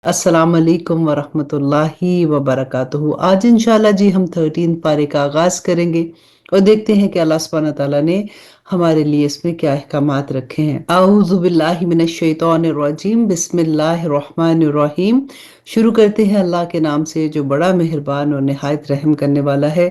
अस्सलाम वालेकुम वरहमतुल्लाहि वबरकातुहू। आज इंशाल्लाह जी हम 13 पारे का आगाज करेंगे और देखते हैं कि अल्लाह सुब्हानहू तआला ने हमारे लिए इसमें क्या अहकामात रखे हैं। आऊज़ु बिल्लाहि मिनश शैतानिर रजीम, बिस्मिल्लाहिर रहमानिर रहीम। शुरू करते हैं अल्लाह के नाम से जो बड़ा मेहरबान और निहायत रहम करने वाला है।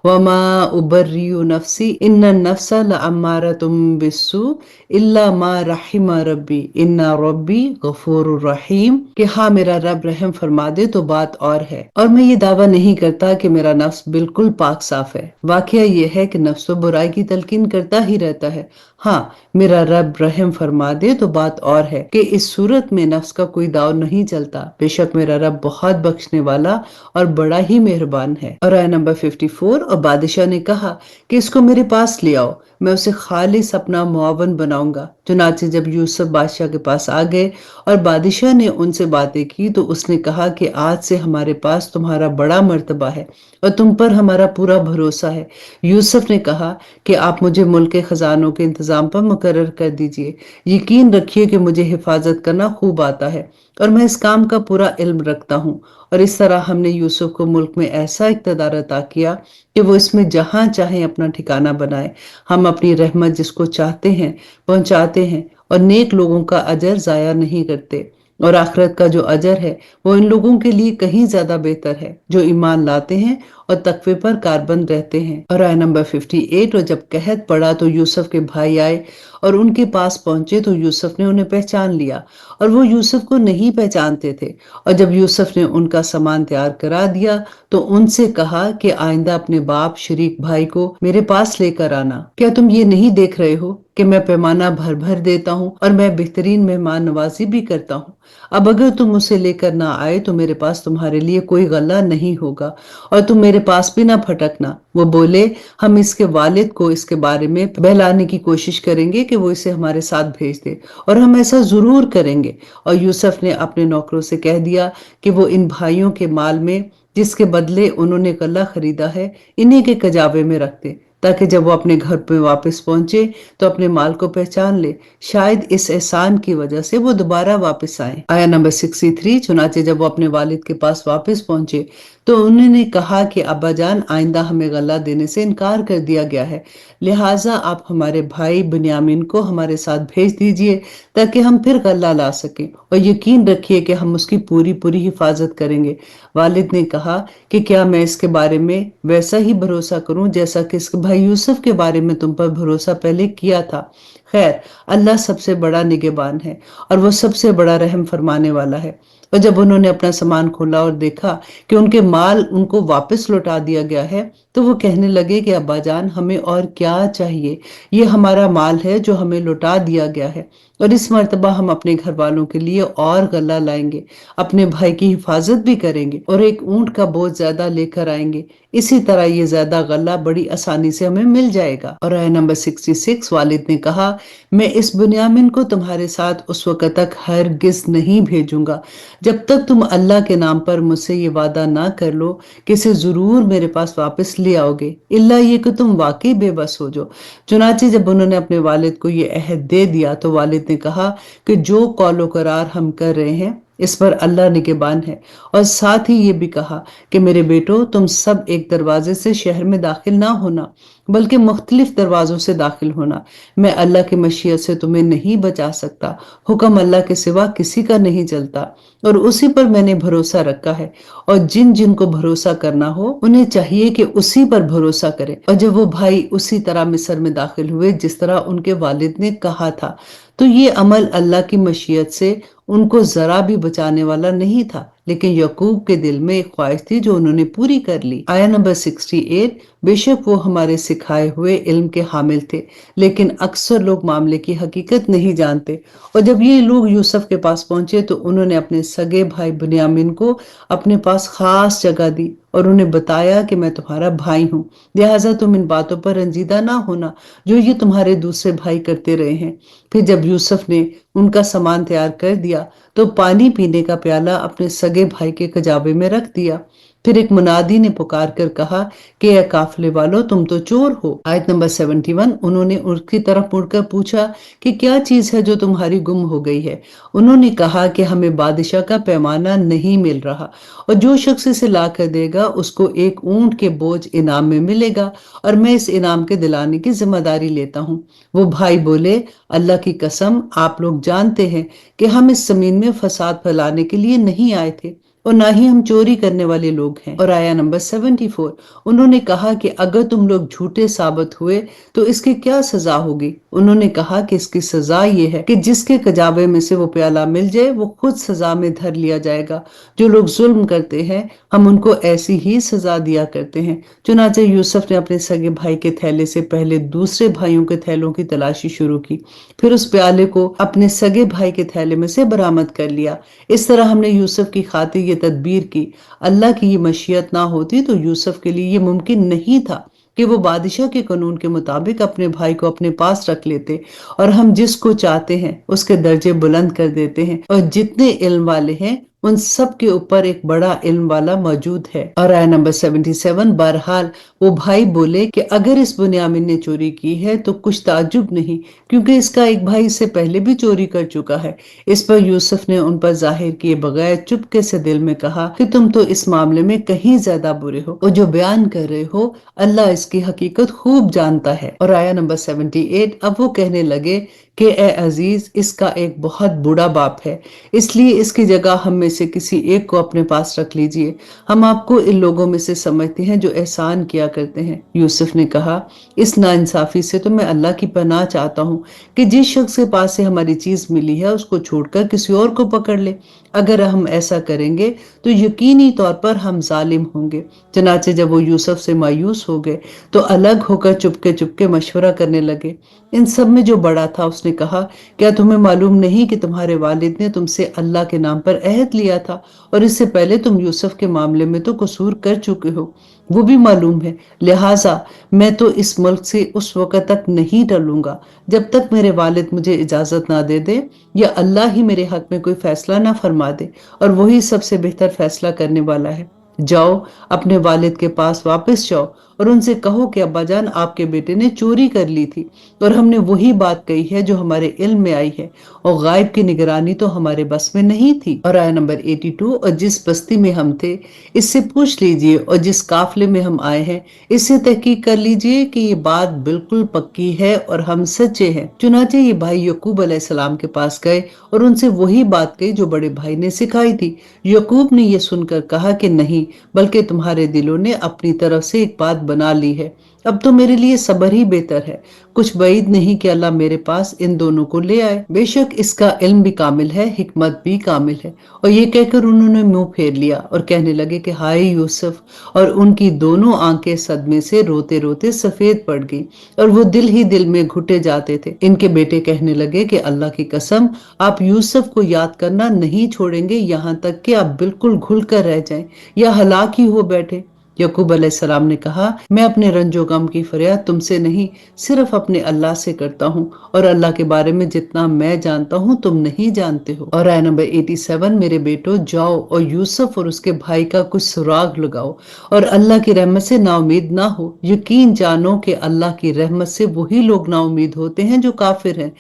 वमा उबर्रियु नफ्सी इन्नन नफ्सा लअम्मारतुम बिस्सू इल्ला मा रहिमा रब्बी इन्ना रब्बी गफूरुर रहीम। कि हाँ, मेरा रब रहम फरमा दे तो बात और है, और मैं ये दावा नहीं करता कि मेरा नफ्स बिल्कुल पाक साफ है। वाकया ये है कि नफ्स तो बुराई की तलकीन करता ही रहता है। हाँ, मेरा रब रहम फरमा दे तो बात और है कि इस सूरत में नफ्स का कोई दाव नहीं चलता। बेशक मेरा रब बहुत बख्शने वाला और बड़ा ही मेहरबान है। और आया नंबर 54, और बादशाह ने कहा कि इसको मेरे पास ले आओ, मैं उसे खालिस अपना मुआवन बनाऊंगा। चुनाचे जब यूसुफ बादशाह के पास आ गए और बादशाह ने उनसे बातें की तो उसने कहा कि आज से हमारे पास तुम्हारा बड़ा मर्तबा है और तुम पर हमारा पूरा भरोसा है। यूसुफ ने कहा कि आप मुझे मुल्क के खजानों के इंतजाम पर मुकर्रर कर दीजिए। यकीन रखिए कि मुझे हिफाजत करना खूब आता है और मैं इस काम का पूरा इल्म रखता हूँ। और इस तरह हमने यूसुफ को मुल्क में ऐसा इक़्तिदार अता किया कि वो इसमें जहां चाहे अपना ठिकाना बनाए। हम अपनी रहमत जिसको चाहते हैं पहुंचाते हैं और नेक लोगों का अजर जाया नहीं करते। और आखिरत का जो अजर है वो इन लोगों के लिए कहीं ज्यादा बेहतर है जो ईमान लाते हैं और तकवे पर कारबंद रहते हैं। और आया नंबर 58, और जब कहत पड़ा तो यूसुफ के भाई आए और उनके पास पहुंचे तो यूसुफ ने उन्हें पहचान लिया और वो यूसुफ को नहीं पहचानते थे। और जब यूसुफ ने उनका सामान तैयार करा दिया तो उनसे कहा कि आइंदा अपने बाप शरीक भाई को मेरे पास लेकर आना। क्या तुम ये नहीं देख रहे हो कि मैं पैमाना भर भर देता हूँ और मैं बेहतरीन मेहमान नवाजी भी करता हूँ। अब अगर तुम उसे लेकर ना आए तो मेरे पास तुम्हारे लिए कोई गल्ला नहीं होगा और तुम मेरे पास भी ना फटकना। वो बोले, हम इसके वालिद को इसके बारे में बहलाने की कोशिश करेंगे कि वो इसे हमारे साथ भेज दे, और हम ऐसा जरूर करेंगे। और यूसुफ ने अपने नौकरों से कह दिया कि वो इन भाइयों के माल में जिसके बदले उन्होंने गल्ला खरीदा है इन्हीं के कजावे में रख दे, ताकि जब वो अपने घर पे वापस पहुंचे तो अपने माल को पहचान ले। शायद इस एहसान की वजह से वो दोबारा वापस आए। आया नंबर 63, चुनाचे जब वो अपने वालिद के पास वापस पहुंचे तो उन्होंने कहा कि अब्बा जान, आइंदा हमें गल्ला देने से इनकार कर दिया गया है, लिहाजा आप हमारे भाई बुनियामिन को हमारे साथ भेज दीजिए ताकि हम फिर गल्ला ला सकें, और यकीन रखिए कि हम उसकी पूरी पूरी हिफाजत करेंगे। वालिद ने कहा कि क्या मैं इसके बारे में वैसा ही भरोसा करूं जैसा कि इसके भाई यूसुफ के बारे में तुम पर भरोसा पहले किया था। खैर, अल्लाह सबसे बड़ा निगहबान है और वो सबसे बड़ा रहम फरमाने वाला है। और जब उन्होंने अपना सामान खोला और देखा कि उनके माल उनको वापस लौटा दिया गया है तो वो कहने लगे कि अब्बा जान, हमें और क्या चाहिए, ये हमारा माल है जो हमें लौटा दिया गया है, और इस मर्तबा हम अपने घर वालों के लिए और गल्ला लाएंगे, अपने भाई की हिफाजत भी करेंगे और एक ऊंट का बोझ ज्यादा लेकर आएंगे। इसी तरह ये ज्यादा गल्ला बड़ी आसानी से हमें मिल जाएगा। और आया नंबर 66, वालिद ने कहा, मैं इस बुनियामिन को तुम्हारे साथ उस वक्त तक हरगिज नहीं भेजूंगा जब तक तुम अल्लाह के नाम पर मुझसे ये वादा ना कर लो कि इसे जरूर मेरे पास वापस ले आओगे, इल्ला ये कि तुम वाकई बेबस हो जो। चुनाचे जब उन्होंने अपने वालिद को ये अहद दे दिया तो वालिद ने कहा कि जो कौलो करार हम कर रहे हैं इस पर अल्लाह निगहबान है, और साथ ही ये भी कहा कि मेरे बेटो, तुम सब एक दरवाजे से शहर में दाखिल ना होना बल्कि मुख्तलिफ दरवाजों से दाखिल होना। मैं अल्लाह की मशीयत से तुम्हें नहीं बचा सकता, हुक्म अल्लाह के सिवा किसी का नहीं चलता और उसी पर मैंने भरोसा रखा है, और जिन जिन को भरोसा करना हो उन्हें चाहिए कि उसी पर भरोसा करें। और जब वो भाई उसी तरह मिस्र में दाखिल हुए जिस तरह उनके वालिद ने कहा था, तो ये अमल अल्लाह की मशीयत से उनको जरा भी बचाने वाला नहीं था, लेकिन यकूब के दिल में एक ख्वाहिश थी जो उन्होंने पूरी कर ली। आया नंबर 68, बेशक वो हमारे सिखाए हुए इल्म के हामिल थे, लेकिन अक्सर लोग मामले की हकीकत नहीं जानते। और जब ये लोग यूसुफ के पास पहुंचे तो उन्होंने अपने सगे भाई बुनियामिन को अपने पास खास जगह दी और उन्हें बताया कि मैं तुम्हारा भाई हूँ, लिहाजा तुम इन बातों पर रंजीदा ना होना जो ये तुम्हारे दूसरे भाई करते रहे हैं। फिर जब यूसुफ ने उनका सामान तैयार कर दिया तो पानी पीने का प्याला अपने सगे भाई के कजाबे में रख दिया। फिर एक मुनादी ने पुकार कर कहा कि ए काफिले वालों, तुम तो चोर हो। आयत नंबर 71, उन्होंने उसकी तरफ मुड़कर पूछा कि क्या चीज है जो तुम्हारी गुम हो गई है। उन्होंने कहा कि हमें बादशाह का पैमाना नहीं मिल रहा, और जो शख्स इसे ला कर देगा उसको एक ऊंट के बोझ इनाम में मिलेगा, और मैं इस इनाम के दिलाने की जिम्मेदारी लेता हूँ। वो भाई बोले, अल्लाह की कसम, आप लोग जानते हैं कि हम इस जमीन में फसाद फैलाने के लिए नहीं आए थे, और ना ही हम चोरी करने वाले लोग हैं। और आया नंबर 74, उन्होंने कहा कि अगर तुम लोग झूठे साबित हुए तो इसकी क्या सजा होगी। उन्होंने कहा कि इसकी सजा ये है कि जिसके कजाबे में से वो प्याला मिल जाए वो खुद सजा में धर लिया जाएगा। जो लोग जुल्म करते हैं हम उनको ऐसी ही सजा दिया करते हैं। चुनाचे यूसुफ ने अपने सगे भाई के थैले से पहले दूसरे भाइयों के थैलों की तलाशी शुरू की, फिर उस प्याले को अपने सगे भाई के थैले में से बरामद कर लिया। इस तरह हमने यूसुफ की खातिर ये तदबीर की। अल्लाह की ये मशीयत ना होती तो यूसुफ के लिए ये मुमकिन नहीं था कि वो बादशाह के कानून के मुताबिक अपने भाई को अपने पास रख लेते, और हम जिसको चाहते हैं उसके दर्जे बुलंद कर देते हैं, और जितने इल्म वाले हैं उन सब के ऊपर एक बड़ा इल्म वाला मौजूद है। और आया नंबर 77, बहरहाल वो भाई बोले कि अगर इस बुनियामिन ने चोरी की है तो कुछ ताज्जुब नहीं, क्योंकि इसका एक भाई इससे पहले भी चोरी कर चुका है। इस पर यूसुफ ने उन पर जाहिर किए बगैर चुपके से दिल में कहा कि तुम तो इस मामले में कहीं ज्यादा बुरे हो, और जो बयान कर रहे हो अल्लाह इसकी हकीकत खूब जानता है। और आया नंबर 78, अब वो कहने लगे कि ए अजीज, इसका एक बहुत बूढ़ा बाप है, इसलिए इसकी जगह हम में से किसी एक को अपने पास रख लीजिए। हम आपको इन लोगों में से समझते हैं जो एहसान किया करते हैं। यूसुफ ने कहा, इस नाइंसाफी से तो मैं अल्लाह की पनाह चाहता हूँ कि जिस शख्स के पास से हमारी चीज मिली है उसको छोड़कर किसी और को पकड़ ले। अगर हम ऐसा करेंगे तो यकीनी तौर पर हम जालिम होंगे। चनाचे जब वो यूसुफ से मायूस हो गए तो अलग होकर चुपके चुपके मशवरा करने लगे। इन सब में जो बड़ा था उसने कहा, क्या तुम्हें मालूम नहीं कि तुम्हारे वालिद ने तुमसे अल्लाह के नाम पर अहद लिया था, और इससे पहले तुम यूसुफ के मामले में तो कसूर कर चुके हो, वो भी मालूम है। लिहाजा मैं तो इस मुल्क से उस वक्त तक नहीं टलूंगा जब तक मेरे वालिद मुझे इजाजत ना दे दे, या अल्लाह ही मेरे हक में कोई फैसला ना फरमा दे, और वही सबसे बेहतर फैसला करने वाला है। जाओ, अपने वालिद के पास वापस जाओ और उनसे कहो कि अब्बाजान, आपके बेटे ने चोरी कर ली थी, और हमने वही बात कही है जो हमारे इल्म में आई है, और गायब की निगरानी तो हमारे बस में नहीं थी। और आया नंबर 82, और जिस बस्ती में हम थे इससे पूछ लीजिए, और जिस काफले में हम आए हैं इससे तहकीक कर लीजिए कि ये बात बिल्कुल पक्की है और हम सच्चे हैं। चुनाचे ये भाई यकूब अलैहिस्सलाम के पास गए और उनसे वही बात कही जो बड़े भाई ने सिखाई थी। यकूब ने यह सुनकर कहा कि नहीं, बल्कि तुम्हारे दिलों ने अपनी तरफ से एक बात बना ली है। अब तो मेरे लिए सब्र ही बेहतर है। कुछ बैद नहीं कि अल्लाह मेरे पास इन दोनों को ले आए। बेशक इसका इल्म भी कामिल है, हिकमत भी कामिल है। और ये कहकर उन्होंने मुंह फेर लिया और कहने लगे कि हाय यूसुफ, और उनकी दोनों आंखें सदमे से रोते रोते सफेद पड़ गई और वो दिल ही दिल में घुटे जाते थे। इनके बेटे कहने लगे कि अल्लाह की कसम, आप यूसुफ को याद करना नहीं छोड़ेंगे यहाँ तक कि आप बिल्कुल घुल कर रह जाएं या हलाक ही हो बैठे। यकूब अलैहिस्सलाम ने कहा, मैं अपने रंजो गम की फरियाद तुमसे नहीं, सिर्फ अपने अल्लाह से करता हूँ, और अल्लाह के बारे में जितना मैं जानता हूँ तुम नहीं जानते हो। और आया नंबर 87, मेरे बेटो जाओ और यूसुफ और उसके भाई का कुछ सुराग लगाओ, और अल्लाह की रहमत से नाउमीद ना हो। यकीन जानो कि अल्लाह की रहमत से वही लोग नाउमीद होते हैं जो काफिर हैं।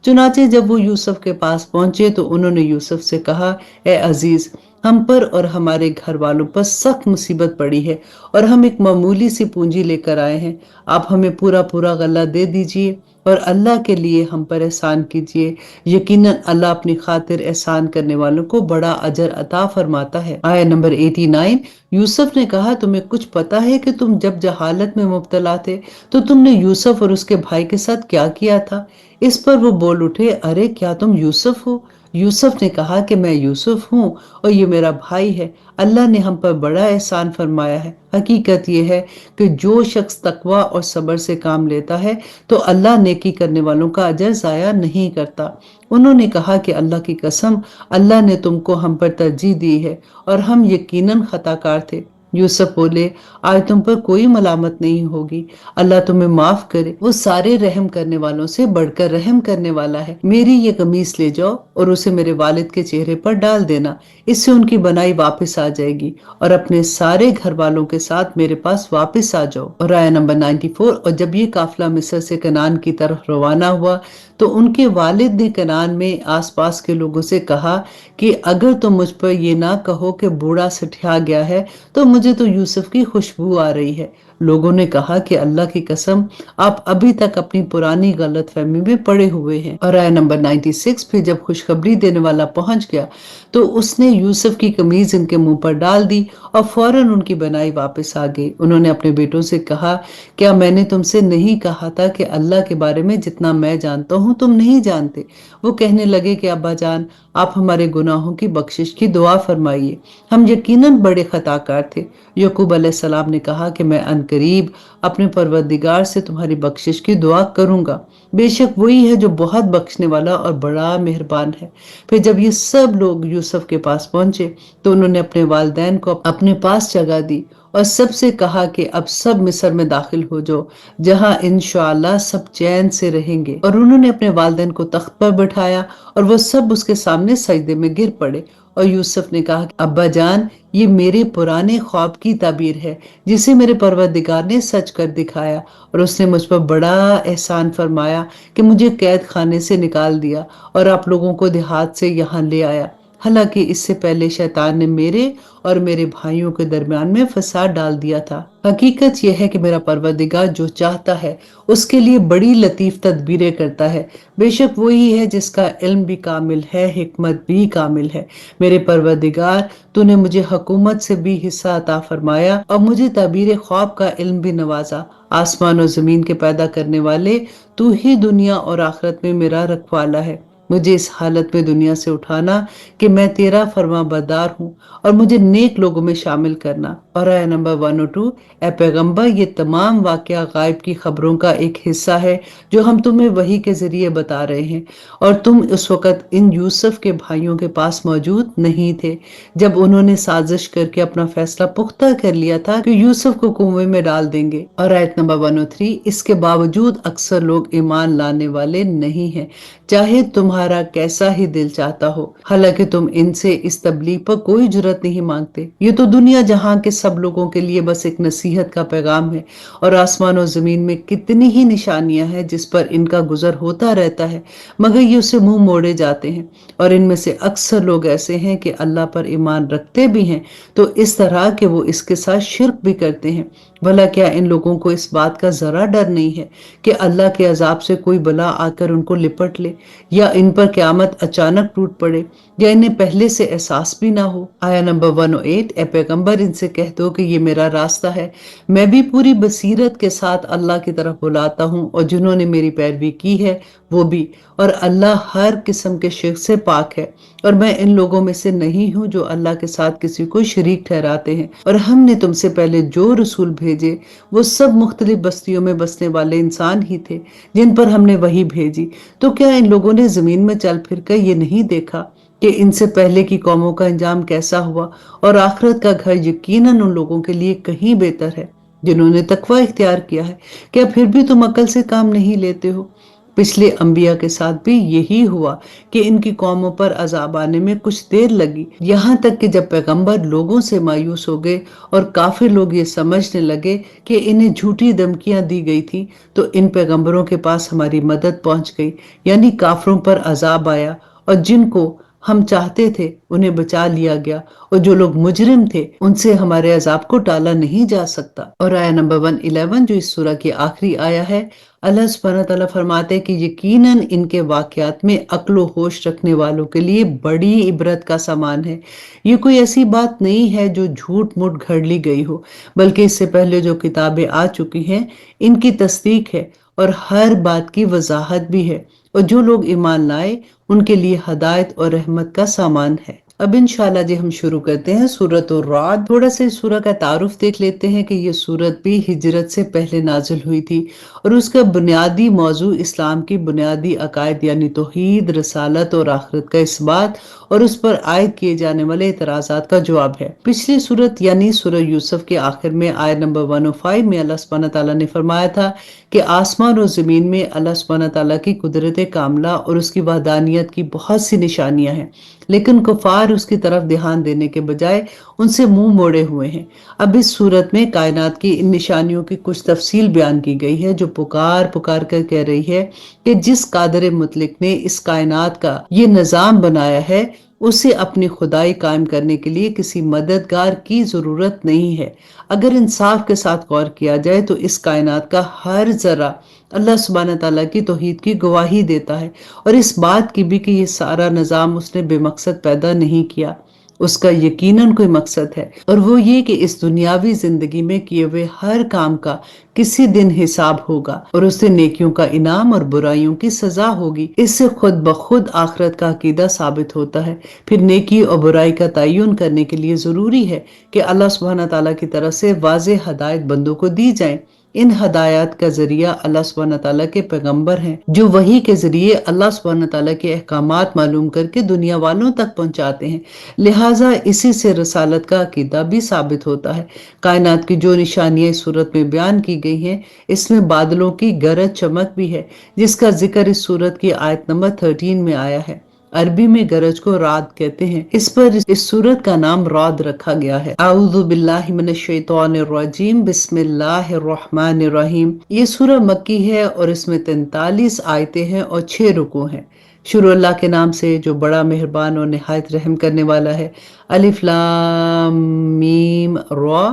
चुनाचे जब वो यूसुफ के पास पहुंचे तो उन्होंने यूसुफ से कहा, ए अजीज, हम पर और हमारे घर वालों पर सख्त मुसीबत पड़ी है, और हम एक मामूली सी पूंजी लेकर आए हैं। आप हमें पूरा पूरा गल्ला दे दीजिए और अल्लाह के लिए हम पर एहसान कीजिए। यकीनन अल्लाह अपनी खातिर एहसान करने वालों को बड़ा अजर अता फरमाता है। आया नंबर 89, यूसुफ ने कहा, तुम्हें कुछ पता है कि तुम जब जहालत में मुब्तला थे तो तुमने यूसुफ और उसके भाई के साथ क्या किया था। इस पर वो बोल उठे, अरे क्या तुम यूसुफ हो। यूसुफ ने कहा कि मैं यूसुफ हूँ और ये मेरा भाई है। अल्लाह ने हम पर बड़ा एहसान फरमाया है। हकीकत यह है कि जो शख्स तकवा और सब्र से काम लेता है तो अल्लाह नेकी करने वालों का अजर जाया नहीं करता। उन्होंने कहा कि अल्लाह की कसम, अल्लाह ने तुमको हम पर तरजीह दी है और हम यकीनन खताकार थे। यूसुफ बोले, आज तुम पर कोई मलामत नहीं होगी, अल्लाह तुम्हें माफ करे, वो सारे रहम करने वालों से बढ़कर रहम करने वाला है। मेरी ये कमीज ले जाओ और उसे मेरे वालिद के चेहरे पर डाल देना, इससे उनकी बनाई वापस आ जाएगी, और अपने सारे घर वालों के साथ मेरे पास वापस आ जाओ। और आया नंबर 94, और जब ये काफिला मिस्र से कनान की तरफ रवाना हुआ तो उनके वालिद ने कनान में आसपास के लोगों से कहा कि अगर तुम मुझ पर ये ना कहो कि बूढ़ा सठिया गया है, तो मुझे तो यूसुफ की खुशबू आ रही है। लोगों ने कहा कि अल्लाह की कसम, आप अभी तक अपनी पुरानी गलतफहमी में पड़े हुए हैं। और आया नंबर 96, फिर जब खुशखबरी देने वाला पहुंच गया तो उसने यूसुफ की कमीज इनके मुंह पर डाल दी और फौरन उनकी बनाई वापस आ गई। उन्होंने अपने बेटों से कहा, क्या मैंने तुमसे नहीं कहा था कि अल्लाह के बारे में जितना मैं जानता हूँ तुम नहीं जानते? वो कहने लगे कि अब्बा जान, आप हमारे गुनाहों की बख्शिश की दुआ फरमाइए, हम यकीनन बड़े खताकार थे। यकूब अलैहिस्सलाम ने कहा कि मैं अनकरीब अपने परवरदिगार से तुम्हारी बख्शिश की दुआ करूंगा, बेशक वही है जो बहुत बख्शने वाला और बड़ा मेहरबान है। फिर जब ये सब लोग यूसुफ के पास पहुंचे तो उन्होंने अपने वालिदैन को अपने पास जगह दी और सबसे कहा कि अब सब मिस्र में दाखिल हो जाओ, जहां इंशाअल्लाह सब चैन से रहेंगे। और उन्होंने अपने वालिदैन को तख्त पर बिठाया और वो सब उसके सामने सजदे में गिर पड़े। और यूसुफ ने कहा, अब्बा जान, ये मेरे पुराने ख्वाब की ताबीर है जिसे मेरे परवरदिगार ने सच कर दिखाया, और उसने मुझ पर बड़ा एहसान फरमाया कि मुझे कैद खाने से निकाल दिया और आप लोगों को देहात से यहाँ ले आया। हालांकि इससे पहले शैतान ने मेरे और मेरे भाइयों के दरमियान में फसाद डाल दिया था। हकीकत यह है कि मेरा परवरदिगार जो चाहता है उसके लिए बड़ी लतीफ तदबीरें करता है। बेशक वही है जिसका इल्म भी कामिल है, हिकमत भी कामिल है। मेरे परवरदिगार, तूने मुझे हुकूमत से भी हिस्सा अता फरमाया और मुझे ताबीर ख्वाब का इल्म भी नवाजा। आसमान और जमीन के पैदा करने वाले, तू ही दुनिया और आखिरत में मेरा रखवाला है। मुझे इस हालत में दुनिया से उठाना कि मैं तेरा फरमा बरदार हूँ, और मुझे नेक लोगों में शामिल करना। और आया नंबर 102, ए पैगंबर, ये तमाम वाकया गायब की खबरों का एक हिस्सा है जो हम तुम्हें वही के जरिए बता रहे हैं, और तुम उस वक्त इन यूसुफ के भाइयों के पास मौजूद नहीं थे जब उन्होंने साजिश करके अपना फैसला पुख्ता कर लिया था कि यूसुफ को कुएं में डाल देंगे। और आयत नंबर 103, इसके बावजूद अक्सर लोग ईमान लाने वाले नहीं हैं, चाहे तुम्हारा कैसा ही दिल चाहता हो। हालांकि तुम इनसे इस तबलीग पर कोई जुर्रत नहीं मांगते। ये तो दुनिया जहां के सब लोगों के लिए बस एक नसीहत का पैगाम है, और आसमान और जमीन में कितनी ही निशानियां हैं जिस पर इनका गुजर होता रहता है, मगर ये उसे मुंह मोड़े जाते हैं। और इनमें से अक्सर लोग ऐसे हैं कि अल्लाह पर ईमान रखते भी हैं तो इस तरह के वो इसके साथ शिर्क भी करते हैं। भला क्या इन लोगों को इस बात का जरा डर नहीं है कि अल्लाह के अजाब से कोई बला आकर उनको लिपट ले, या इन पर क़यामत अचानक टूट पड़े, या इन्हें पहले से एहसास भी ना हो? आया नंबर 108, ए पैगंबर, इनसे कह दो कि ये मेरा रास्ता है, मैं भी पूरी बसीरत के साथ अल्लाह की तरफ बुलाता हूँ, और जिन्होंने मेरी पैरवी की है वो भी, और अल्लाह हर किस्म के शिर्क से पाक है, और मैं इन लोगों में से नहीं हूँ जो अल्लाह के साथ किसी को शरीक ठहराते हैं। और हमने तुमसे पहले जो रसूल भेजे वो सब मुख्तलिफ बस्तियों में बसने वाले इंसान ही थे जिन पर हमने वही भेजी। तो क्या इन लोगों ने जमीन में चल फिर कर ये नहीं देखा कि इनसे पहले की कौमों का अंजाम कैसा हुआ, और आखिरत का घर यकीनन उन लोगों के लिए कहीं बेहतर है जिन्होंने तकवा इख्तियार किया है। क्या फिर भी तुम अकल से काम नहीं लेते हो? पिछले अंबिया के साथ भी यही हुआ कि इनकी कौमों पर अजाब आने में कुछ देर लगी, यहाँ तक कि जब पैगंबर लोगों से मायूस हो गए और काफिर लोग ये समझने लगे कि इन्हें झूठी धमकियां दी गई थी, तो इन पैगंबरों के पास हमारी मदद पहुंच गई, यानी काफिरों पर अजाब आया, और जिनको हम चाहते थे उन्हें बचा लिया गया, और जो लोग मुजरिम थे उनसे हमारे अजाब को टाला नहीं जा सकता। और आया नंबर 111, जो इस सूरह की आखिरी आया है, अल्लाह सुब्हानहू तआला फरमाते हैं कि यकीनन इनके वाकयात में अक्लो होश रखने वालों के लिए बड़ी इबरत का सामान है। ये कोई ऐसी बात नहीं है जो झूठ मूठ घड़ ली गई हो, बल्कि इससे पहले जो किताबें आ चुकी हैं इनकी तस्दीक है और हर बात की वजाहत भी है, और जो लोग ईमान लाए उनके लिए हदायत और रहमत का सामान है। अब इंशाल्लाह जी हम शुरू करते हैं सूरत और रात। थोड़ा सा इस सूरह का तारुफ देख लेते हैं कि ये सूरत भी हिजरत से पहले नाजिल हुई थी और उसका बुनियादी मौजू इस्लाम की बुनियादी अकायद यानी तौहीद, रसालत और आखिरत का इस्बात और उस पर आयद किए जाने वाले इतराजात का जवाब है। पिछली सूरत यानी सूरह यूसुफ के आखिर में आयत नंबर 105 में अल्लाह सुब्हानहू तआला ने फरमाया था कि आसमान और जमीन में अल्लाह सुब्हानहू तआला की कुदरत कामला और उसकी वहदानियत की बहुत सी निशानियां हैं, लेकिन कुफार उसकी तरफ ध्यान देने के बजाय उनसे मुंह मोड़े हुए हैं। अब इस सूरत में कायनात की इन निशानियों की कुछ तफसील बयान की गई है जो पुकार पुकार कर कह रही है कि जिस कादर मुतलिक ने इस कायनात का ये निजाम बनाया है उसे अपनी खुदाई कायम करने के लिए किसी मददगार की जरूरत नहीं है। अगर इंसाफ के साथ गौर किया जाए तो इस कायनात का हर जरा अल्लाह सुब्हानहू तआला की तौहीद की गवाही देता है और इस बात की भी कि ये सारा निजाम उसने बेमकसद पैदा नहीं किया, उसका यकीनन कोई मकसद है और वो ये कि इस दुनियावी जिंदगी में किए हुए हर काम का किसी दिन हिसाब होगा और उससे नेकियों का इनाम और बुराइयों की सजा होगी। इससे खुद ब खुद आखिरत का अकीदा साबित होता है। फिर नेकी और बुराई का तयन करने के लिए जरूरी है कि अल्लाह सुब्हानहू तआला की तरफ से वाज़ेह हदायत बंदों को दी जाए। इन हदायत का जरिया अल्लाह सुब्हानहू तआला के पैगंबर हैं जो वही के जरिए अल्लाह सुब्हानहू तआला के अहकामात मालूम करके दुनिया वालों तक पहुंचाते हैं। लिहाजा इसी से रसालत का अकीदा भी साबित होता है। कायनात की जो निशानियां इस सूरत में बयान की गई हैं इसमें बादलों की गरज चमक भी है जिसका जिक्र इस सूरत की आयत नंबर 13 में आया है। अरबी में गरज को रात कहते हैं। इस पर इस सूरत का नाम रात रखा गया है। आऊज़ु बिल्लाहि मिनश शैतानिर रजीम, बिस्मिल्लाहिर रहमानिर रहीम। ये सूरह मक्की है और इसमें 43 आयतें हैं और 6 रुकू हैं। शुरू अल्लाह के नाम से जो बड़ा मेहरबान और निहायत रहम करने वाला है। अलिफ लाम मीम रा,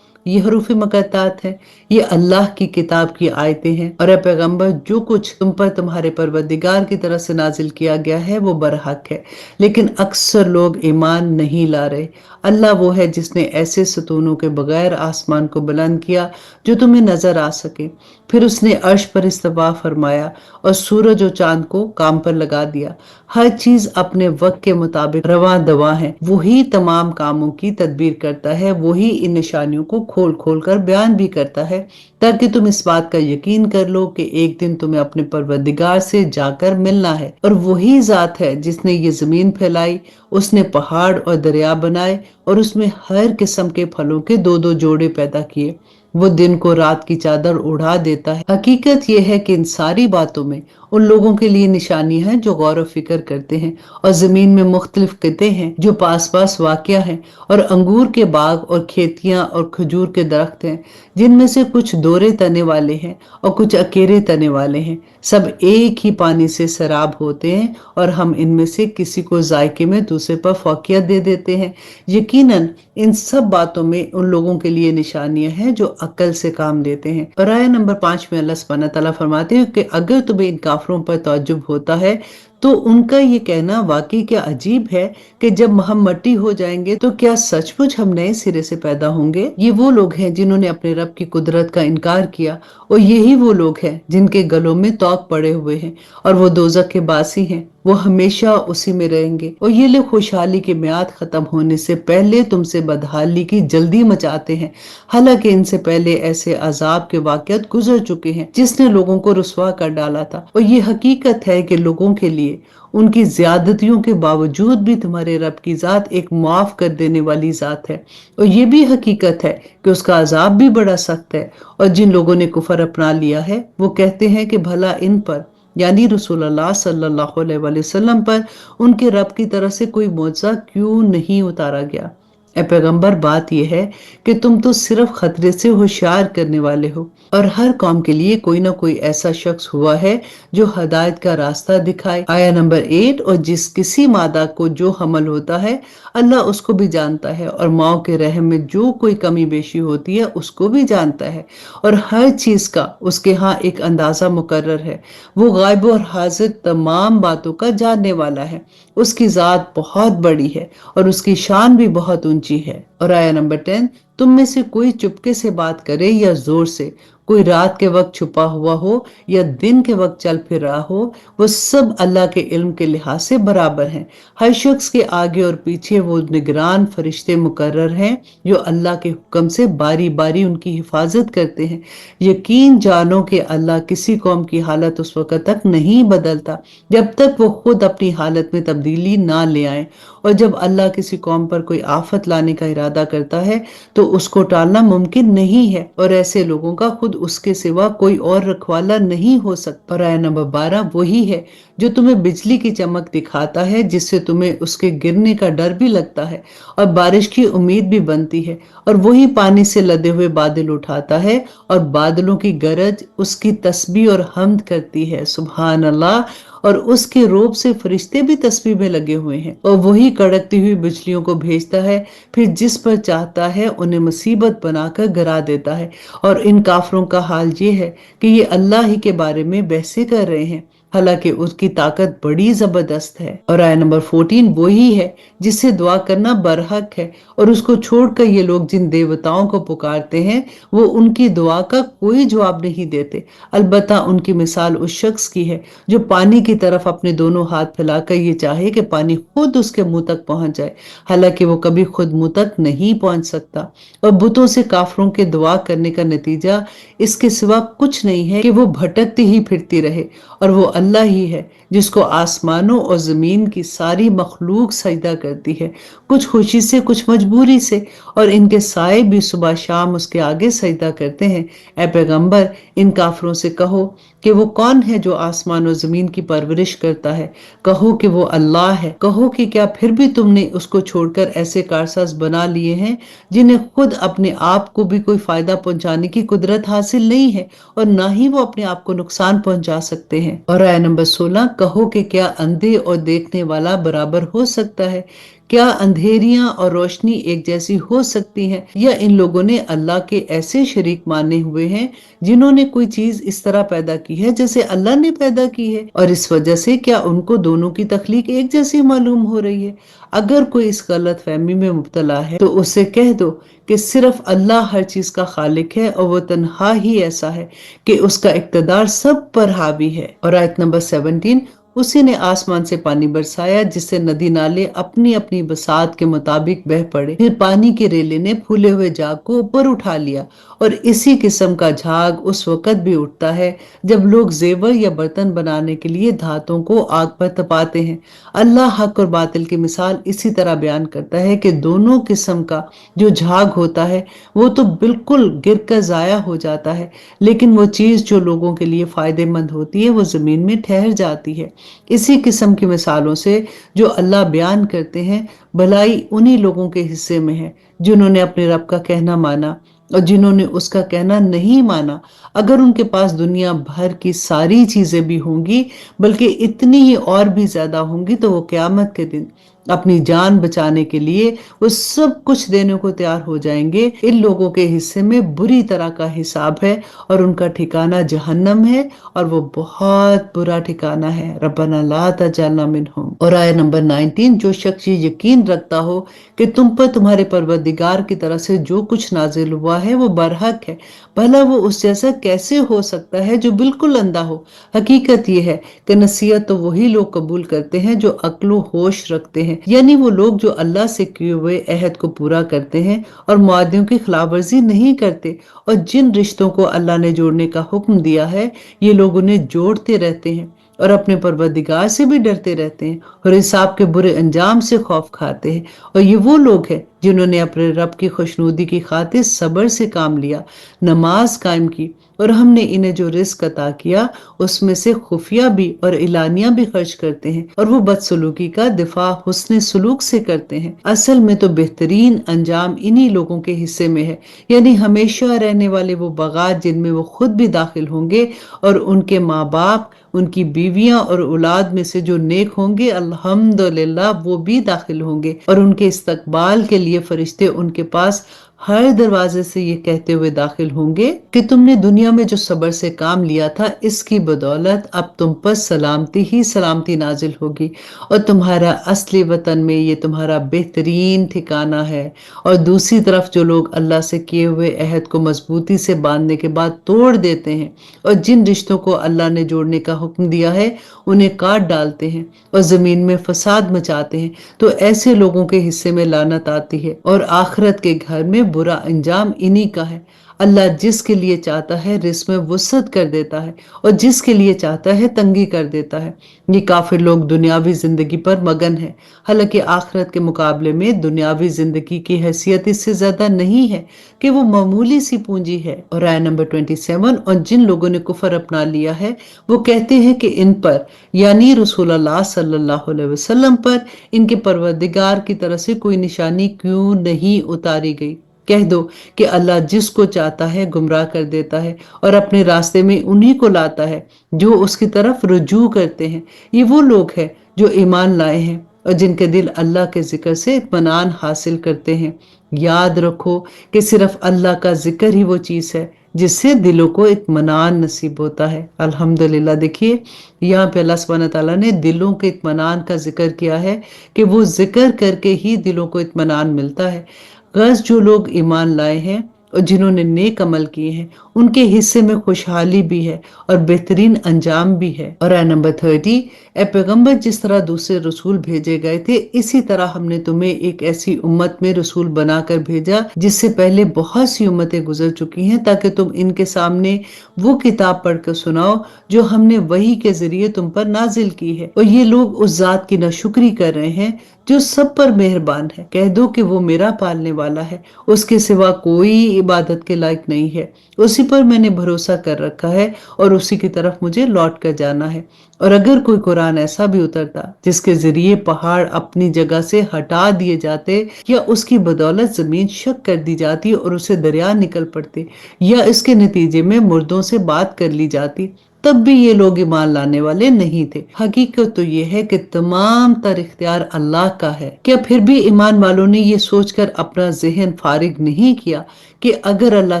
ये हरूफ मुक़त्तात है। ये अल्लाह की किताब की आयतें हैं और पैगंबर जो कुछ तुम पर तुम्हारे परवरदिगार की तरफ से नाजिल किया गया है वो बरहक है, लेकिन अक्सर लोग ईमान नहीं ला रहे। अल्लाह वो है जिसने ऐसे सतूनों के बगैर आसमान को बुलंद किया जो तुम्हें नजर आ सके। फिर उसने अर्श पर इस्तवा फरमाया और सूरज और चांद को काम पर लगा दिया। हर चीज अपने वक्त के मुताबिक रवा दवा है। वही तमाम कामों की तदबीर करता है, वही इन निशानियों को खोल खोल कर बयान भी करता है ताकि तुम इस बात का यकीन कर लो कि एक दिन तुम्हें अपने परवरदिगार से जाकर मिलना है। और वही जात है जिसने ये जमीन फैलाई, उसने पहाड़ और दरिया बनाए और उसमें हर किस्म के फलों के दो दो जोड़े पैदा किए। वो दिन को रात की चादर उड़ा देता है। हकीकत यह है कि इन सारी बातों में उन लोगों के लिए निशानी है जो गौर फिक्र करते हैं। और जमीन में मुख्तलिफ किते हैं जो पास पास वाक़या हैं और अंगूर के बाग और खेतियां और खजूर के दरख्त हैं जिनमें से कुछ दोरे तने वाले हैं और कुछ अकेरे तने वाले हैं। सब एक ही पानी से सराब होते हैं और हम इनमें से किसी को जायके में दूसरे पर फौकियत दे देते हैं। यकीनन इन सब बातों में उन लोगों के लिए निशानियां हैं जो अक्ल से काम लेते हैं। और आयत नंबर 5 में अल्लाह सुब्हानहू तआला फरमाते हैं कि अगर तुम्हें इन काफिरों पर तअज्जुब होता है तो उनका ये कहना वाकई क्या अजीब है कि जब हम मट्टी हो जाएंगे तो क्या सचमुच हम नए सिरे से पैदा होंगे। ये वो लोग हैं जिन्होंने अपने रब की कुदरत का इनकार किया और यही वो लोग हैं जिनके गलों में तौक पड़े हुए हैं और वो दोजख के बासी हैं, वो हमेशा उसी में रहेंगे। और ये लोग खुशहाली की म्याद खत्म होने से पहले तुमसे बदहाली की जल्दी मचाते हैं, हालांकि इनसे पहले ऐसे अजाब के वाक़यात गुजर चुके हैं जिसने लोगों को रुसवा कर डाला था। और ये हकीकत है कि लोगों के लिए उनकी ज्यादतियों के बावजूद भी तुम्हारे रब की जात एक माफ कर देने वाली जात है। और ये भी हकीकत है कि उसका अजाब भी बड़ा सख्त है। और जिन लोगों ने कुफर अपना लिया है वो कहते हैं कि भला इन पर यानी रसूलुल्लाह सल्लल्लाहु अलैहि वसल्लम पर उनके रब की तरफ से कोई मौजज़ा क्यों नहीं उतारा गया। ए पैगंबर, बात यह है कि तुम तो सिर्फ खतरे से होशियार करने वाले हो और हर कौम के लिए कोई ना कोई ऐसा शख्स हुआ है जो हदायत का रास्ता दिखाए। आया नंबर 8, और जिस किसी मादा को जो हमल होता है अल्लाह उसको भी जानता है और माओ के रहम में जो कोई कमी बेशी होती है उसको भी जानता है और हर चीज का उसके यहाँ एक अंदाजा मुकर्रर है। वो गायब और हाजिर तमाम बातों का जानने वाला है। उसकी जात बहुत बड़ी है और उसकी शान भी बहुत ऊंची है। और आया नंबर 10, तुम में से कोई चुपके से बात करे या जोर से, कोई रात के वक्त छुपा हुआ हो या दिन के वक्त चल फिर रहा हो, वो सब अल्लाह के इल्म के लिहाज से बराबर हैं। हर शख्स के आगे और पीछे वो निगरान फरिश्ते मुकर्रर हैं जो अल्लाह के हुक्म से बारी बारी उनकी हिफाजत करते हैं। यकीन जानो कि अल्लाह किसी कौम की हालत उस वक्त तक नहीं बदलता जब तक वो खुद अपनी हालत में तब्दीली ना ले आए, और जब अल्लाह किसी कौम पर कोई आफत लाने का इरादा करता है तो उसको टालना मुमकिन नहीं है, और ऐसे लोगों का खुद उसके सिवा कोई और रखवाला नहीं हो सकता। और आया नंबर 12 वही है जो तुम्हें बिजली की चमक दिखाता है जिससे तुम्हें उसके गिरने का डर भी लगता है और बारिश की उम्मीद भी बनती है, और वही पानी से लदे हुए बादल उठाता है और बादलों की गरज उसकी तस्बीह और हम्द करती है। सुभान अल्लाह। और उसके रोब से फरिश्ते भी तस्बीह में लगे हुए हैं, और वही कड़कती हुई बिजलियों को भेजता है, फिर जिस पर चाहता है उन्हें मुसीबत बनाकर गिरा देता है। और इन काफरों का हाल ये है कि ये अल्लाह ही के बारे में बहसें कर रहे हैं, हालांकि उसकी ताकत बड़ी जबरदस्त है। और आया नंबर 14 वही है जिससे दुआ करना बरहक है, और उसको छोड़कर ये लोग जिन देवताओं को पुकारते हैं वो उनकी दुआ का कोई जवाब नहीं देते। अलबत्ता उनकी मिसाल उस शख्स की है जो पानी की तरफ अपने दोनों हाथ फैलाकर ये चाहे कि पानी खुद उसके मुंह तक पहुंच जाए, हालांकि वो कभी खुद मुंह तक नहीं पहुंच सकता। और बुतों से काफरों के दुआ करने का नतीजा इसके सिवा कुछ नहीं है कि वो भटकती ही फिरती रहे, और वो अल्लाह ही है जिसको आसमानों और जमीन की सारी मखलूक सजदा करती है, कुछ खुशी से कुछ मजबूरी से, और इनके साए भी सुबह शाम उसके आगे सजदा करते हैं। ए पैगंबर, इन काफरों से कहो कि वो कौन है जो आसमान और जमीन की परवरिश करता है, कहो कि वो अल्लाह है। कहो कि क्या फिर भी तुमने उसको छोड़कर ऐसे कारसाज बना लिए हैं जिन्हें खुद अपने आप को भी कोई फायदा पहुंचाने की कुदरत हासिल नहीं है और ना ही वो अपने आप को नुकसान पहुंचा सकते हैं। और आया नंबर 16 कहो कि क्या अंधे और देखने वाला बराबर हो सकता है, क्या अंधेरियां और रोशनी एक जैसी हो सकती हैं, या इन लोगों ने अल्लाह के ऐसे शरीक माने हुए हैं जिन्होंने कोई चीज इस तरह पैदा की है जैसे अल्लाह ने पैदा की है, और इस वजह से क्या उनको दोनों की तख्लीक एक जैसी मालूम हो रही है। अगर कोई इस गलत फहमी में मुब्तला है तो उसे कह दो कि सिर्फ अल्लाह हर चीज का खालिक है, और वो तन्हा ही ऐसा है कि उसका इक़्तिदार सब पर हावी है। और आयत नंबर 17 उसी ने आसमान से पानी बरसाया जिससे नदी नाले अपनी अपनी बसात के मुताबिक बह पड़े, फिर पानी के रेले ने फूले हुए झाग को ऊपर उठा लिया, और इसी किस्म का झाग उस वक्त भी उठता है जब लोग जेवर या बर्तन बनाने के लिए धातों को आग पर तपाते हैं। अल्लाह हक और बातिल की मिसाल इसी तरह बयान करता है कि दोनों किस्म का जो झाग होता है वो तो बिल्कुल गिर कर जाया हो जाता है, लेकिन वो चीज जो लोगों के लिए फायदेमंद होती है वो जमीन में ठहर जाती है। इसी किस्म की मिसालों से जो अल्लाह बयान करते हैं भलाई उन्हीं लोगों के हिस्से में है जिन्होंने अपने रब का कहना माना, और जिन्होंने उसका कहना नहीं माना अगर उनके पास दुनिया भर की सारी चीजें भी होंगी बल्कि इतनी ही और भी ज्यादा होंगी तो वो क़यामत के दिन अपनी जान बचाने के लिए वो सब कुछ देने को तैयार हो जाएंगे। इन लोगों के हिस्से में बुरी तरह का हिसाब है और उनका ठिकाना जहन्नम है, और वो बहुत बुरा ठिकाना है। रब्बना ला तजअलना मिनहुम। और आया नंबर 19 जो शख्स ये यकीन रखता हो कि तुम पर तुम्हारे परवरदिगार की तरफ से जो कुछ नाजिल हुआ है वो बरहक है, भला वो उस जैसा कैसे हो सकता है जो बिल्कुल अंधा हो। हकीकत ये है कि नसीहत तो वही लोग कबूल करते हैं जो अक्लो होश रखते हैं, यानी वो लोग जो अल्लाह से किए हुए अहद को पूरा करते हैं और मुआहदों की खिलाफवर्जी नहीं करते, और जिन रिश्तों को अल्लाह ने जोड़ने का हुक्म दिया है ये लोग उन्हें जोड़ते रहते हैं और अपने परवरदिगार से भी डरते रहते हैं और हिसाब के बुरे अंजाम से खौफ खाते हैं। और ये वो लोग हैं जिन्होंने अपने रब की खुशनुदी की खातिर सब्र से काम लिया, नमाज कायम की, और हमने इन्हें जो रिस्क अता किया उसमें से खुफिया भी और इलानिया भी खर्च करते हैं, और वो बदसलूकी का दिफा हुस्न सलूक से करते हैं। असल में तो बेहतरीन अंजाम इन्हीं लोगों के हिस्से में है, यानी हमेशा रहने वाले वो बगात जिनमें वो खुद भी दाखिल होंगे और उनके माँ बाप उनकी बीवियां और औलाद में से जो नेक होंगे अल्हम्दुलिल्लाह वो भी दाखिल होंगे, और उनके इस्तकबाल के लिए फरिश्ते उनके पास हर दरवाजे से ये कहते हुए दाखिल होंगे कि तुमने दुनिया में जो सब्र से काम लिया था, इसकी बदौलत अब तुम पर सलामती ही सलामती नाजिल होगी, और तुम्हारा असली वतन में ये तुम्हारा बेहतरीन ठिकाना है। और दूसरी तरफ जो लोग अल्लाह से किए हुए अहद को मजबूती से बांधने के बाद तोड़ देते हैं और जिन रिश्तों को अल्लाह ने जोड़ने का हुक्म दिया है उन्हें काट डालते हैं और जमीन में फसाद मचाते हैं, तो ऐसे लोगों के हिस्से में लानत आती है और आखिरत के घर में बुरा अंजाम इन्हीं का है। अल्लाह जिसके लिए चाहता है रिस्क में वुसअत कर देता है और जिसके लिए चाहता है तंगी कर देता है। ये काफिर लोग दुनियावी जिंदगी पर मगन है, हालांकि आखिरत के मुकाबले में दुनियावी जिंदगी की हैसियत इससे ज्यादा नहीं है कि वो मामूली सी पूंजी है। और आया नंबर 27, और जिन लोगों ने कुफर अपना लिया है वो कहते हैं कि इन पर यानी रसूलुल्लाह सल्लल्लाहु अलैहि वसल्लम पर इनके परवरदिगार की तरफ से कोई निशानी क्यों नहीं उतारी गई। कह दो कि अल्लाह जिसको चाहता है गुमराह कर देता है और अपने रास्ते में उन्हीं को लाता है जो उसकी तरफ रुजू करते हैं। ये वो लोग हैं जो ईमान लाए हैं और जिनके दिल अल्लाह के जिक्र से इत्मीनान हासिल करते हैं। याद रखो कि सिर्फ अल्लाह का जिक्र ही वो चीज है जिससे दिलों को इत्मीनान नसीब होता है। अल्हम्दुलिल्लाह, देखिए यहाँ पे अल्लाह सुब्हानहू तआला ने दिलों के इत्मीनान का जिक्र किया है कि वो जिक्र करके ही दिलों को इत्मीनान मिलता है। गज जो लोग ईमान लाए हैं और जिन्होंने नेक अमल किए हैं उनके हिस्से में खुशहाली भी है और बेहतरीन अंजाम भी है। और आया नंबर 30, ए पैगंबर जिस तरह दूसरे रसूल भेजे गए थे इसी तरह हमने तुम्हें एक ऐसी उम्मत में रसूल बनाकर भेजा जिससे पहले बहुत सी उम्मतें गुजर चुकी हैं, ताकि तुम इनके सामने वो किताब पढ़कर सुनाओ जो हमने वही के जरिए तुम पर नाजिल की है, और ये लोग उस जात की नाशुक्री कर रहे हैं जो सब पर मेहरबान है। कह दो कि वो मेरा पालने वाला है, उसके सिवा कोई इबादत के लायक नहीं है, उसी पर मैंने भरोसा कर रखा है और उसी की तरफ मुझे लौट कर जाना है। और अगर कोई कुरान ऐसा भी उतरता जिसके जरिए पहाड़ अपनी जगह से हटा दिए जाते या उसकी बदौलत जमीन शक कर दी जाती और उसे दरिया निकल पड़ते या इसके नतीजे में मुर्दों से बात कर ली जाती, तब भी ये लोग ईमान लाने वाले नहीं थे। हकीकत तो ये है कि तमाम तर इख्तियार अल्लाह का है। क्या फिर भी ईमान वालों ने ये सोचकर अपना जहन फारिग नहीं किया कि अगर अल्लाह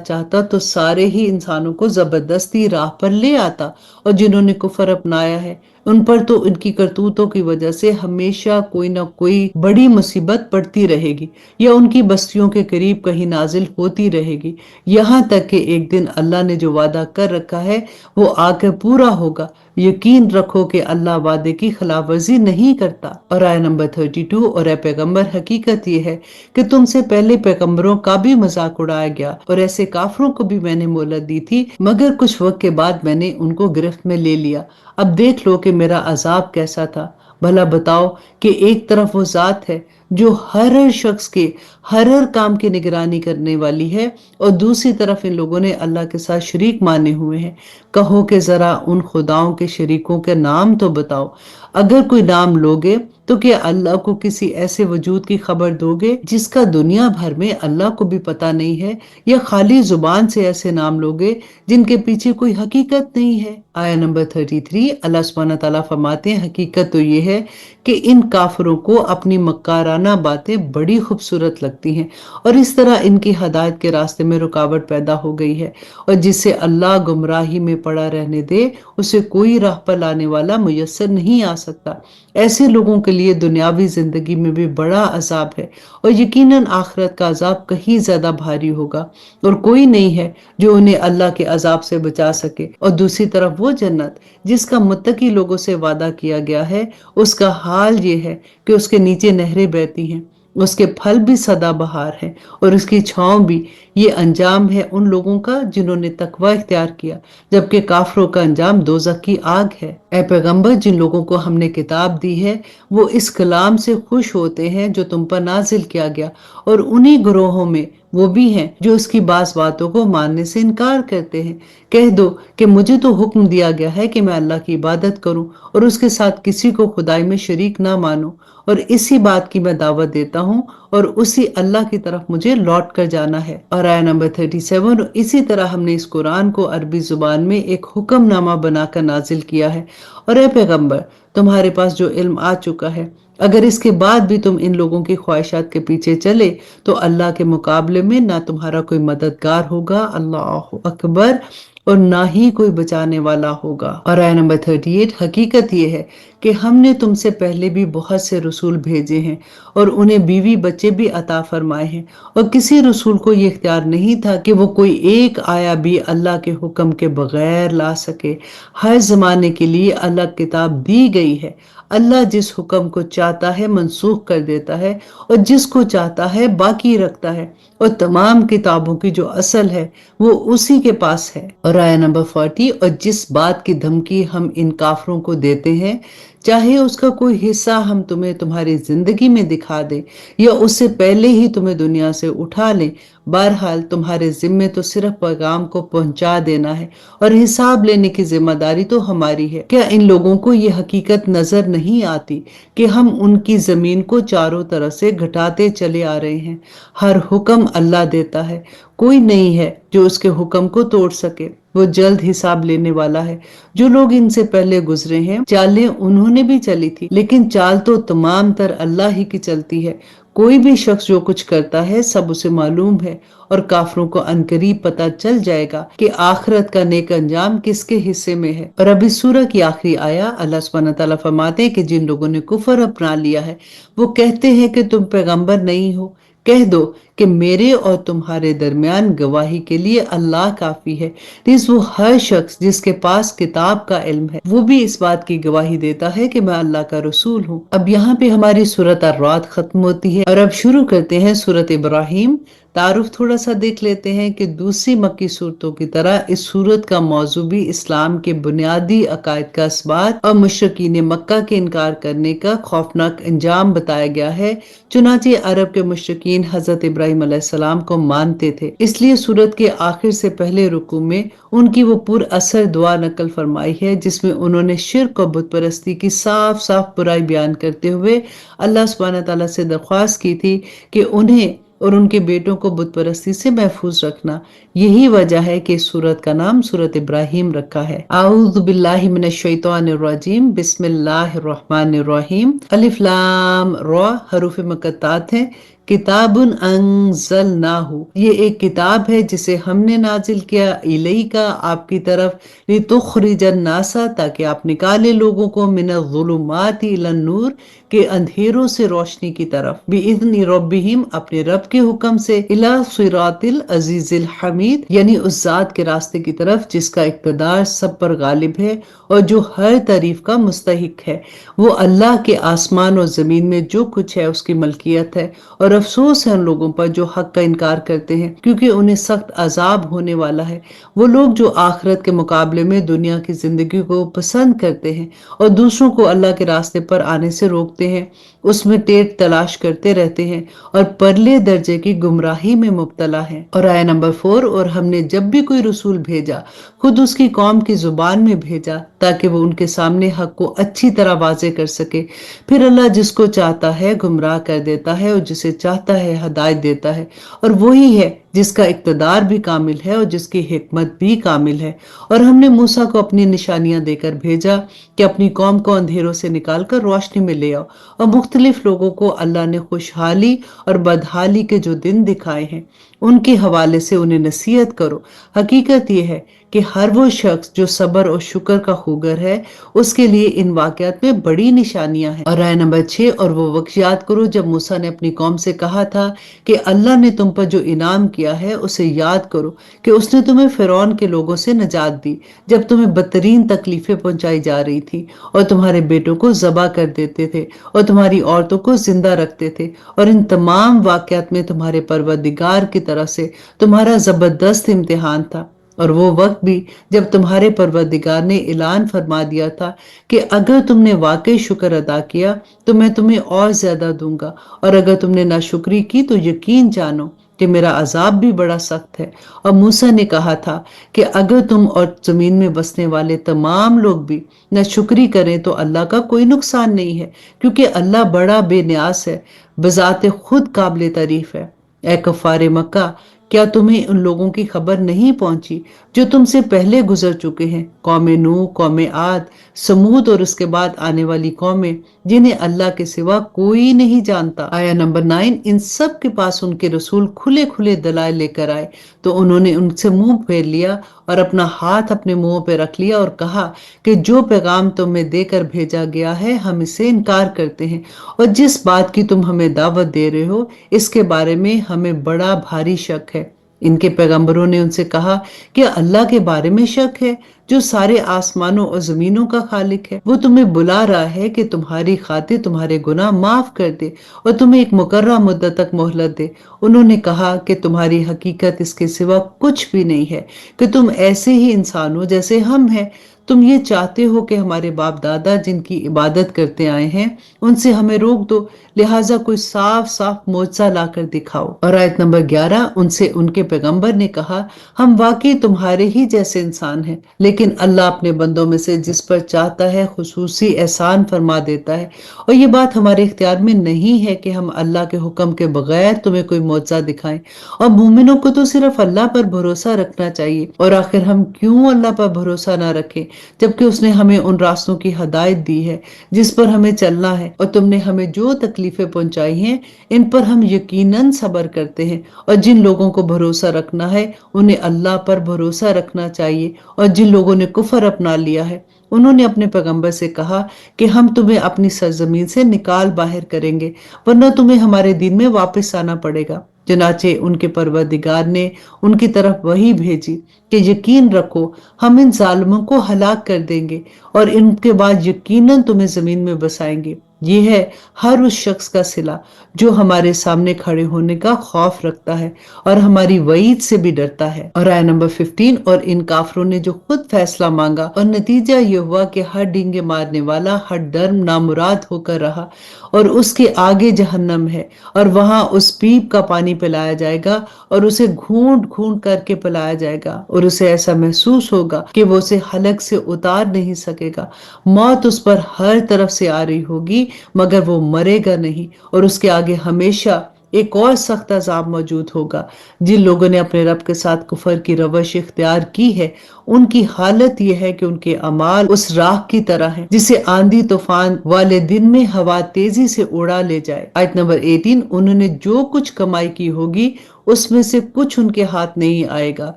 चाहता तो सारे ही इंसानों को जबरदस्ती राह पर ले आता, और जिन्होंने कुफर अपनाया है उन पर तो इनकी करतूतों की वजह से हमेशा कोई ना कोई बड़ी मुसीबत पड़ती रहेगी या उनकी बस्तियों के करीब कहीं नाजिल होती रहेगी, यहाँ तक कि एक दिन अल्लाह ने जो वादा कर रखा है वो आकर पूरा होगा। यकीन रखो कि अल्लाह वादे की खिलाफवर्जी नहीं करता। और आया नंबर 32, और ए पैगंबर हकीकत ये है कि तुमसे पहले पैगंबरों का भी मजाक उड़ाया गया और ऐसे काफरों को भी मैंने मोहलत दी थी, मगर कुछ वक्त के बाद मैंने उनको गिरफ्त में ले लिया। अब देख लो कि मेरा अजाब कैसा था। भला बताओ कि एक तरफ वो जात है जो हर शख्स के हर काम की निगरानी करने वाली है और दूसरी तरफ इन लोगों ने अल्लाह के साथ शरीक माने हुए हैं। कहो कि जरा उन खुदाओं के शरीकों के नाम तो बताओ। अगर कोई नाम लोगे तो क्या अल्लाह को किसी ऐसे वजूद की खबर दोगे जिसका दुनिया भर में अल्लाह को भी पता नहीं है, या खाली जुबान से ऐसे नाम लोगे जिनके पीछे कोई हकीकत नहीं है। आया नंबर 33, अल्लाह सुब्हानहू तआला फरमाते हैं हकीकत तो ये है कि इन काफिरों को अपनी मक्काराना बातें बड़ी खूबसूरत लगती हैं और इस तरह इनकी हदायत के रास्ते में रुकावट पैदा हो गई है, और जिसे अल्लाह गुमराही में पड़ा रहने दे उसे कोई राह पर लाने वाला मुयस्सर नहीं आ सकता। ऐसे लोगों के लिए दुनियावी जिंदगी में भी बड़ा अजाब है और यकीनन आखिरत का अजाब कहीं ज्यादा भारी होगा, और कोई नहीं है जो उन्हें अल्लाह के अजाब से बचा सके। और दूसरी तरफ वो जन्नत जिसका मुत्तकी लोगों से वादा किया गया है, उसका हाल ये है कि उसके नीचे नहरें बहती हैं, उसके फल भी सदाबहार हैं और उसकी छांव भी। ये अंजाम है उन लोगों का जिन्होंने तकवा इख्तियार किया, जबकि काफरों का अंजाम दोज़ख की आग है। ए पैगंबर, जिन लोगों को हमने किताब दी है वो इस कलाम से खुश होते हैं जो तुम पर नाजिल किया गया, और उन्हीं ग्रोहों में वो भी हैं जो उसकी बात बातों को मानने से इनकार करते हैं। कह दो कि मुझे तो हुक्म दिया गया है कि मैं अल्लाह की इबादत करूं और उसके साथ किसी को खुदाई में शरीक ना मानूं, और इसी बात की मैं दावत देता हूँ और उसी अल्लाह की तरफ मुझे लौट कर जाना है। और आया नंबर 37, इसी तरह हमने इस कुरान को अरबी जुबान में एक हुक्मनामा बनाकर नाजिल किया है। और ए पैगंबर, तुम्हारे पास जो इल्म आ चुका है, अगर इसके बाद भी तुम इन लोगों की ख्वाहिशात के पीछे चले तो अल्लाह के मुकाबले में ना तुम्हारा कोई मददगार होगा, अल्लाह अकबर, और ना ही कोई बचाने वाला होगा। और आया नंबर 38, हकीकत यह है कि हमने तुमसे पहले भी बहुत से रसूल भेजे हैं और उन्हें बीवी बच्चे भी अता फरमाए हैं, और किसी रसूल को यह इख्तियार नहीं था कि वो कोई एक आया भी अल्लाह के हुक्म के बगैर ला सके। हर जमाने के लिए अलग किताब दी गई है। अल्लाह जिस हुक्म को चाहता है मनसूख कर देता है और जिसको चाहता है बाकी रखता है, और तमाम किताबों की जो असल है वो उसी के पास है। और आया नंबर 40, और जिस बात की धमकी हम इन काफरों को देते हैं, चाहे उसका कोई हिस्सा हम तुम्हें तुम्हारी जिंदगी में दिखा दे या उससे पहले ही तुम्हें दुनिया से उठा लें, बहरहाल तुम्हारे जिम्मे तो सिर्फ पैगाम को पहुंचा देना है और हिसाब लेने की जिम्मेदारी तो हमारी है। क्या इन लोगों को ये हकीकत नजर नहीं आती कि हम उनकी जमीन को चारों तरफ से घटाते चले आ रहे हैं? हर हुक्म अल्लाह देता है, कोई नहीं है जो उसके हुक्म को तोड़ सके। वो जल्द हिसाब लेने वाला है। जो लोग इनसे पहले गुजरे हैं, चालें उन्होंने भी चली थी, लेकिन चाल तो तमाम तर अल्लाह ही की चलती है। कोई भी शख्स जो कुछ करता है सब उसे मालूम है, और काफरों को अनकरीब पता चल जाएगा कि आखिरत का नेक अंजाम किसके हिस्से में है। और अब इस सूरह की आखिरी आया अल्लाह सुब्हानहू व तआला फरमाते हैं कि जिन लोगों ने कुफर अपना लिया है वो कहते हैं कि तुम पैगंबर नहीं हो। कह दो कि मेरे और तुम्हारे दरमियान गवाही के लिए अल्लाह काफी है। इस वो हर शख्स जिसके पास किताब का इल्म है वो भी इस बात की गवाही देता है कि मैं अल्लाह का रसूल हूँ। अब यहाँ पे हमारी सूरत अर्राद खत्म होती है और अब शुरू करते हैं सूरत इब्राहिम। तारुफ थोड़ा सा देख लेते हैं कि दूसरी मक्की सूरतों की तरह इस सूरत का मौजू भी इस्लाम के बुनियादी अकायद का इसबात और मुशरिकीन मक्का के इनकार करने का खौफनाक अंजाम बताया गया है। चुनाचे अरब के मुशरिकीन हजरत इब्राहिम अलैहिस्सलाम को मानते थे, इसलिए सूरत के आखिर से पहले रुकू में उनकी वो पुर असर दुआ नकल फरमाई है जिसमें उन्होंने शिर्क और बुत परस्ती की साफ साफ बुराई बयान करते हुए अल्लाह सुब्हानहू व तआला से दरख्वास्त की थी कि उन्हें और उनके बेटों को बुत परस्ती से महफूज रखना। यही वजह है कि इस सूरत का नाम सूरत इब्राहिम रखा है। आऊज़ु बिल्लाहि मिनश शैतानिर रजीम, बिस्मिल्लाहिर रहमानिर रहीम। अलिफ लाम रा हरूफ मुक़त्तात हैं। किताबुन अंज़लनाहु, ये एक किताब है जिसे हमने नाजिल किया इलैका, आपकी तरफ, लितुखरिजन नासा, ताकि आप निकाले लोगों को, मिनज़्ज़ुलुमाति इलन नूर, के अंधेरों से रोशनी की तरफ, बिइज़्नि रब्बिहिम, अपने रब के हुक्म से, इला सिरातिल अजीजिल हमीद, यानी उस जात के रास्ते की तरफ जिसका इक़्तिदार सब पर गालिब है और जो हर तारीफ का मुस्तहिक है। वो अल्लाह के आसमान और जमीन में जो कुछ है उसकी मलकियत है, और अफसोस है उन लोगों पर जो हक का इनकार करते हैं, क्योंकि उन्हें सख्त अजाब होने वाला है। वो लोग जो आखिरत के मुकाबले में दुनिया की जिंदगी को पसंद करते हैं और दूसरों को अल्लाह के रास्ते पर आने से रोकते हैं, उसमें टेट तलाश करते रहते हैं और परले दर्जे की गुमराही में मुब्तला है। और आया नंबर 4, और हमने जब भी कोई रसूल भेजा खुद उसकी कौम की जुबान में भेजा ताकि वो उनके सामने हक को अच्छी तरह वाजे कर सके। फिर अल्लाह जिसको चाहता है गुमराह कर देता है और जिसे चाहता है हदायत देता है, और वही है जिसका इक़्तिदार भी कामिल है और जिसकी हिकमत भी कामिल है। और हमने मूसा को अपनी निशानियां देकर भेजा कि अपनी कौम को अंधेरों से निकालकर रोशनी में ले आओ, और मुख्तलिफ लोगों को अल्लाह ने खुशहाली और बदहाली के जो दिन दिखाए हैं उनके हवाले से उन्हें नसीहत करो। हकीकत यह है कि हर वो शख्स जो सब्र और शुक्र का खूगर है उसके लिए इन वाकयात में बड़ी निशानियां हैं। और आया नंबर 6, और वो वक्त याद करो जब मूसा ने अपनी कौम से कहा था कि अल्लाह ने तुम पर जो इनाम किया है उसे याद करो कि उसने तुम्हें फिरौन के लोगों से निजात दी जब तुम्हें बदतरीन तकलीफें पहुंचाई जा रही थी, और तुम्हारे बेटों को जबा कर देते थे और तुम्हारी औरतों को जिंदा रखते थे। और इन तमाम वाकयात में तुम्हारे परवरदिगार की तरफ से तुम्हारा जबरदस्त इम्तिहान था, और वो वक्त भी जब तुम्हारे परवरदिगार ने ऐलान फरमा दिया था कि अगर तुमने वाकई शुक्र अदा किया तो मैं तुम्हें और ज्यादा दूंगा, और अगर तुमने नाशुक्री की तो यकीन जानो कि मेरा अजाब भी बड़ा सख्त है। और मूसा ने कहा था कि अगर तुम और जमीन में बसने वाले तमाम लोग भी न शुक्री करें तो अल्लाह का कोई नुकसान नहीं है, क्योंकि अल्लाह बड़ा बेनियाज है, बजाते खुद काबिल तारीफ है। ए कफारे मक्का, क्या तुम्हें उन लोगों की खबर नहीं पहुंची जो तुमसे पहले गुजर चुके हैं, कौम नूह, कौम आद, समूद और उसके बाद आने वाली कौमें, जिन्हें अल्लाह के सिवा कोई नहीं जानता। आया नंबर 9, इन सब के पास उनके रसूल खुले खुले दलाइल लेकर आए तो उन्होंने उनसे मुंह फेर लिया और अपना हाथ अपने मुंह पे रख लिया और कहा कि जो पैगाम तुम्हें देकर भेजा गया है हम इसे इनकार करते हैं, और जिस बात की तुम हमें दावत दे रहे हो इसके बारे में हमें बड़ा भारी शक है। इनके पैगंबरों ने उनसे कहा कि अल्लाह के बारे में शक है जो सारे आसमानों और जमीनों का खालिक है। वो तुम्हें बुला रहा है कि तुम्हारी खातिर तुम्हारे गुनाह माफ कर दे और तुम्हें एक मुकर्रर मुद्दत तक मोहलत दे। उन्होंने कहा कि तुम्हारी हकीकत इसके सिवा कुछ भी नहीं है कि तुम ऐसे ही इंसान हो जैसे हम हैं। तुम ये चाहते हो कि हमारे बाप दादा जिनकी इबादत करते आए हैं उनसे हमें रोक दो, लिहाजा कोई साफ साफ मोजा लाकर दिखाओ। और आयत नंबर 11, उनसे उनके पैगंबर ने कहा, हम वाकई तुम्हारे ही जैसे इंसान हैं, लेकिन अल्लाह अपने बंदों में से जिस पर चाहता है खुसूसी एहसान फरमा देता है, और ये बात हमारे इख्तियार में नहीं है कि हम अल्लाह के हुक्म के बगैर तुम्हें कोई मोजा दिखाएं। और मोमिनों को तो सिर्फ अल्लाह पर भरोसा रखना चाहिए। और आखिर हम क्यों अल्लाह पर भरोसा ना रखें जबकि उसने हमें उन रास्तों की हदायत दी है जिस पर हमें चलना है, और तुमने हमें जो तकलीफें पहुंचाई हैं इन पर हम यकीनन सब्र करते हैं। और जिन लोगों को भरोसा रखना है उन्हें अल्लाह पर भरोसा रखना चाहिए। और जिन लोगों ने कुफर अपना लिया है उन्होंने अपने पैगंबर से कहा कि हम तुम्हें अपनी सरजमीन से निकाल बाहर करेंगे, वरना तुम्हें हमारे दिन में वापस आना पड़ेगा। चनाचे उनके परवरदिगार ने उनकी तरफ वही भेजी कि यकीन रखो हम इन जालिमों को हलाक कर देंगे और इनके बाद यकीनन तुम्हें जमीन में बसाएंगे। ये है हर उस शख्स का सिला जो हमारे सामने खड़े होने का खौफ रखता है और हमारी वईद से भी डरता है। और आया नंबर 15, और इन काफरों ने जो खुद फैसला मांगा और नतीजा ये हुआ कि हर डींगे मारने वाला हर डर्म नामुराद होकर रहा और उसके आगे जहन्नम है और वहां उस पीप का पानी पिलाया जाएगा और उसे घूंट घूंट करके पिलाया जाएगा और उसे ऐसा महसूस होगा कि वो उसे हलक से उतार नहीं सकेगा। मौत उस पर हर तरफ से आ रही होगी मगर वो मरेगा नहीं और उसके आगे हमेशा एक और सख्त अजाब मौजूद होगा। जिन लोगों ने अपने रब के साथ कुफर की रवश इख्तियार की है उनकी हालत यह है कि उनके अमाल उस राख की तरह है जिसे आंधी तूफान वाले दिन में हवा तेजी से उड़ा ले जाए। आयत नंबर 18, उन्होंने जो कुछ कमाई की होगी उसमें से कुछ उनके हाथ नहीं आएगा।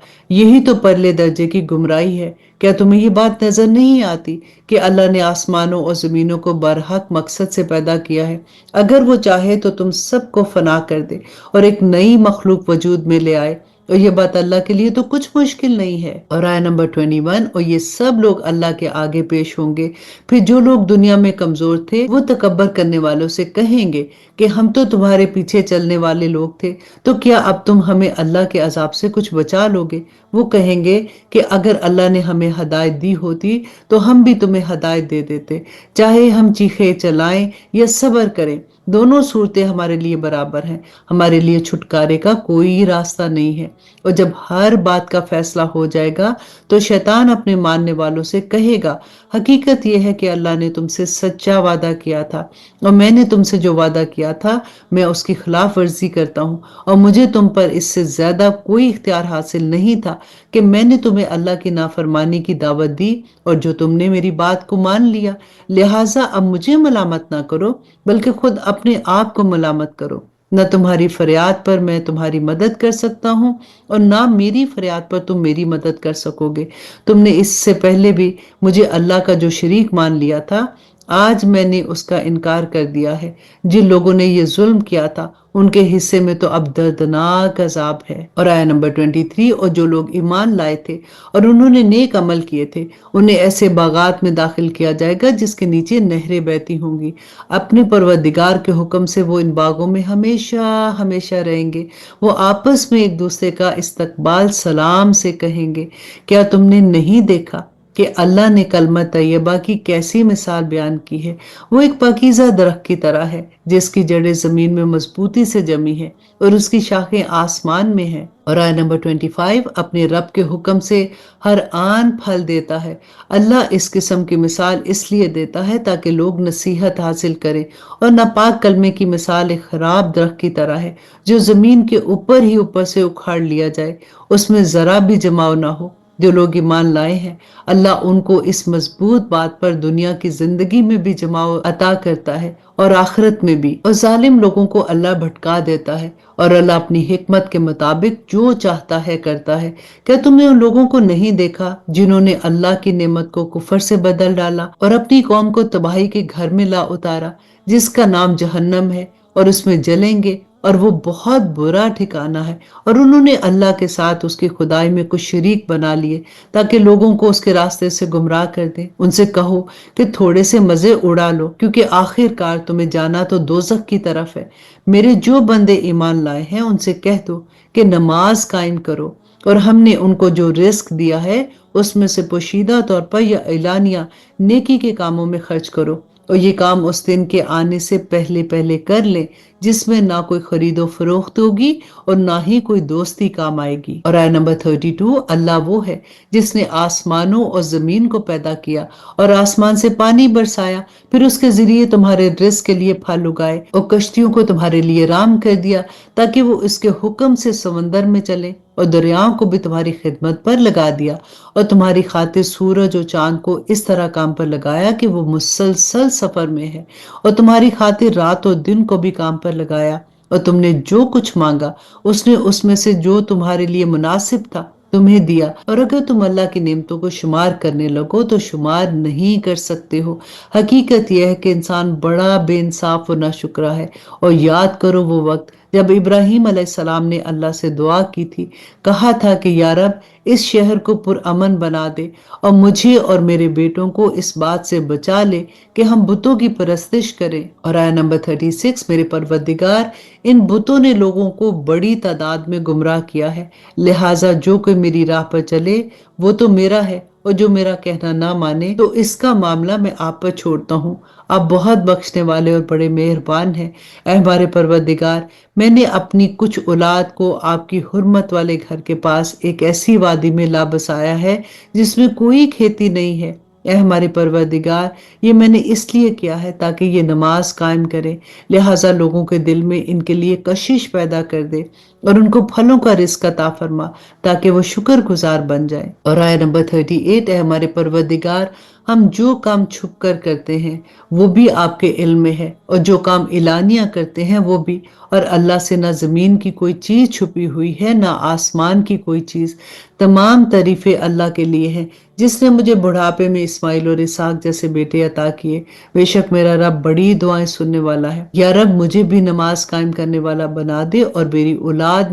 यही तो परले दर्जे की गुमराही है। क्या तुम्हें ये बात नजर नहीं आती कि अल्लाह ने आसमानों और जमीनों को बरहक मकसद से पैदा किया है? अगर वो चाहे तो तुम सबको फना कर दे और एक नई मखलूक वजूद में ले आए, और ये बात अल्लाह के लिए तो कुछ मुश्किल नहीं है। और आया नंबर 21, और ये सब लोग अल्लाह के आगे पेश होंगे। फिर जो लोग दुनिया में कमजोर थे वो तकब्बर करने वालों से कहेंगे कि हम तो तुम्हारे पीछे चलने वाले लोग थे, तो क्या अब तुम हमें अल्लाह के अजाब से कुछ बचा लोगे? वो कहेंगे कि अगर अल्लाह ने हमें हदायत दी होती तो हम भी तुम्हें हदायत दे देते, चाहे हम चीखे चलाएं या सब्र करें, दोनों सूरतें हमारे लिए बराबर हैं। हमारे लिए छुटकारे का कोई रास्ता नहीं है। और जब हर बात का फैसला हो जाएगा तो शैतान अपने मानने वालों से कहेगा, हकीकत यह है कि अल्लाह ने तुमसे सच्चा वादा किया था और मैंने तुमसे जो वादा किया था मैं उसकी खिलाफ वर्जी करता हूँ, और मुझे तुम पर इससे ज्यादा कोई इख्तियार हासिल नहीं था कि मैंने तुम्हें अल्लाह की नाफरमानी की दावत दी और जो तुमने मेरी बात को मान लिया। लिहाजा अब मुझे मलामत ना करो बल्कि खुद अपने आप को मलामत करो। न तुम्हारी फरियाद पर मैं तुम्हारी मदद कर सकता हूँ और ना मेरी फरियाद पर तुम मेरी मदद कर सकोगे। तुमने इससे पहले भी मुझे अल्लाह का जो शरीक मान लिया था, आज मैंने उसका इनकार कर दिया है। जिन लोगों ने ये जुल्म किया था उनके हिस्से में तो अब दर्दनाक अजाब है। और आया नंबर 23, और जो लोग ईमान लाए थे और उन्होंने नेक अमल किए थे उन्हें ऐसे बागात में दाखिल किया जाएगा जिसके नीचे नहरें बहती होंगी। अपने परवरदिगार के हुक्म से वो इन बागों में हमेशा हमेशा रहेंगे। वो आपस में एक दूसरे का इस्तकबाल सलाम से कहेंगे, क्या तुमने नहीं देखा کہ अल्लाह ने कलमा तैयबा की कैसी मिसाल बयान की है। वो एक पाकीज़ा दरख्त की तरह है जिसकी जड़ें जमीन में मजबूती से जमी है और उसकी शाखें आसमान में है। और आयत नंबर 25, अपने रब के हुक्म से हर आन फल देता है। अल्लाह इस किस्म की मिसाल इसलिए देता है ताकि लोग नसीहत हासिल करें। और नापाक कलमे की मिसाल एक खराब दरख्त की तरह है जो जमीन के ऊपर ही ऊपर से उखाड़ लिया जाए, उसमें जरा भी जमाव ना हो। जो लोग ईमान लाए हैं, अल्लाह उनको इस मजबूत बात पर दुनिया की जिंदगी में भी जमाव अता करता है और आखिरत में भी। और जालिम लोगों को अल्लाह भटका देता है और अल्लाह अपनी हिकमत के मुताबिक जो चाहता है करता है। क्या तुमने उन लोगों को नहीं देखा जिन्होंने अल्लाह की नेमत को कुफर से बदल डाला और अपनी कौम को तबाही के घर में ला उतारा, जिसका नाम जहन्नम है और उसमें जलेंगे और वो बहुत बुरा ठिकाना है। और उन्होंने अल्लाह के साथ उसकी खुदाई में कुछ शरीक बना लिए ताकि लोगों को उसके रास्ते से गुमराह कर दें। उनसे कहो कि थोड़े से मजे उड़ा लो, क्योंकि आखिरकार तुम्हें जाना तो दोजख की तरफ है। मेरे जो बंदे ईमान लाए हैं उनसे कह दो कि नमाज कायम करो और हमने उनको जो रिस्क दिया है उसमें से पोशीदा तौर पर या एलानिया नेकी के कामों में खर्च करो। और ये काम उस दिन के आने से पहले पहले कर ले जिसमें ना कोई खरीदो फरोख्त होगी और ना ही कोई दोस्ती काम आएगी। और आयत नंबर 32, अल्लाह वो है जिसने आसमानों और जमीन को पैदा किया और आसमान से पानी बरसाया, फिर उसके जरिए तुम्हारे रिस्क के लिए फल उगाए और कश्तियों को तुम्हारे लिए राम कर दिया ताकि वो इसके हुक्म से समंदर में चले, और दरियाओं को भी तुम्हारी खिदमत पर लगा दिया और तुम्हारी खातिर सूरज और चांद को इस तरह काम पर लगाया कि वो मुसलसल सफर में है, और तुम्हारी खातिर रात और दिन को भी काम पर लगाया। और तुमने जो कुछ मांगा उसने उसमें से जो तुम्हारे लिए मुनासिब था तुम्हें दिया। और अगर तुम अल्लाह की नेमतों को शुमार करने लगो तो शुमार नहीं कर सकते हो। हकीकत यह है कि इंसान बड़ा बेइंसाफ और नाशुक्रा है। और याद करो वो वक्त जब इब्राहिम अलैहिस्सलाम ने अल्लाह से दुआ की थी, कहा था कि या रब, इस शहर को पुरअमन बना दे और मुझे और मेरे बेटों को इस बात से बचा ले कि हम बुतों की परस्तिश करें। और आया नंबर 36, मेरे परवरदिगार, इन बुतों ने लोगों को बड़ी तादाद में गुमराह किया है, लिहाजा जो कोई मेरी राह पर चले वो तो मेरा है, और जो मेरा कहना ना माने तो इसका मामला मैं आप पर छोड़ता हूँ। आप बहुत बख्शने वाले और बड़े मेहरबान हैं। ऐ हमारे परवरदिगार, मैंने अपनी कुछ औलाद को आपकी हुर्मत वाले घर के पास एक ऐसी वादी में ला बसाया है जिसमें कोई खेती नहीं है। ऐ हमारे परवरदिगार, ये मैंने इसलिए किया है ताकि ये नमाज कायम करे, लिहाजा लोगों के दिल में इनके लिए कशिश पैदा कर दे और उनको फलों का रिस्क अता फरमा ताकि वो शुक्रगुजार बन जाए। और आया नंबर 38, है हमारे परवरदिगार, हम जो काम छुप कर करते हैं वो भी आपके इल्म में है और जो काम इलानिया करते हैं वो भी। और अल्लाह से ना जमीन की कोई चीज छुपी हुई है ना आसमान की कोई चीज। तमाम तारीफें अल्लाह के लिए हैं जिसने मुझे बुढ़ापे में इस्माइल और इसहाक जैसे बेटे अता किए। बेशक मेरा रब बड़ी दुआएं सुनने वाला है। या रब, मुझे भी नमाज कायम करने वाला बना दे और मेरी औलाद